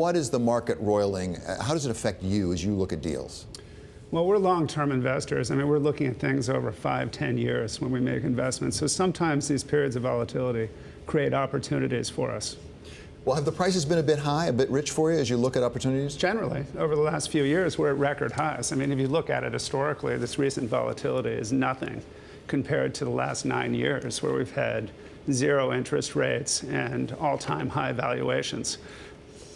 what is the market roiling? How does it affect you as you look at deals? Well, we're long-term investors. I mean, we're looking at things over 5, 10 years when we make investments. So sometimes these periods of volatility create opportunities for us. Well, have the prices been a bit high, a bit rich for you as you look at opportunities? Generally, over the last few years, we're at record highs. I mean, if you look at it historically, this recent volatility is nothing compared to the last 9 years where we've had 0 interest rates and all-time high valuations.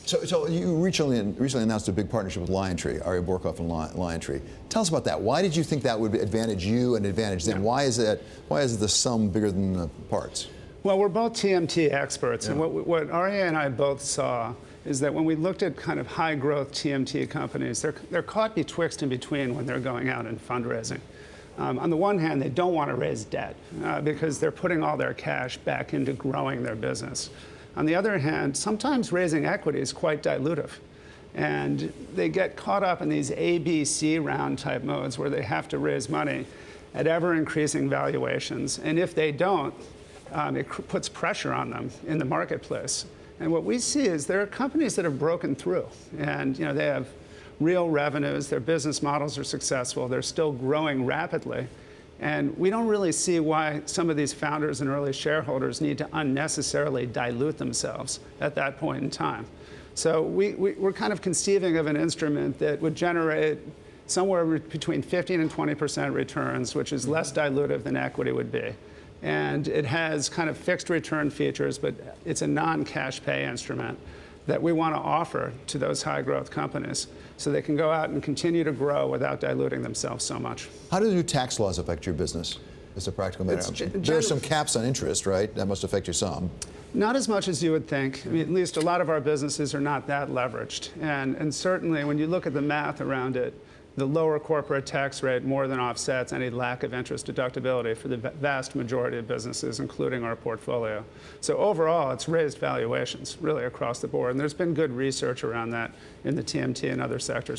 So you recently announced a big partnership with LionTree, Ari Borkhoff and LionTree. Tell us about that. Why did you think that would advantage you and advantage them? Why is it the sum bigger than the parts? Well, we're both TMT experts, and what Ari and I both saw is that when we looked at kind of high-growth TMT companies, they're caught betwixt and between when they're going out and fundraising. On the one hand, they don't want to raise debt because they're putting all their cash back into growing their business. On the other hand, sometimes raising equity is quite dilutive. And they get caught up in these ABC round type modes where they have to raise money at ever-increasing valuations. And if they don't, it puts pressure on them in the marketplace. And what we see is there are companies that have broken through. And they have real revenues, their business models are successful, they're still growing rapidly. And we don't really see why some of these founders and early shareholders need to unnecessarily dilute themselves at that point in time. So we're kind of conceiving of an instrument that would generate somewhere between 15 and 20% returns, which is less dilutive than equity would be. And it has kind of fixed return features, but it's a non-cash pay instrument that we want to offer to those high growth companies so they can go out and continue to grow without diluting themselves so much. How do the new tax laws affect your business as a practical matter? There are some caps on interest, right? That must affect you some. Not as much as you would think. I mean, at least a lot of our businesses are not that leveraged. And certainly when you look at the math around it, the lower corporate tax rate more than offsets any lack of interest deductibility for the vast majority of businesses, including our portfolio. So overall, it's raised valuations really across the board. And there's been good research around that in the TMT and other sectors.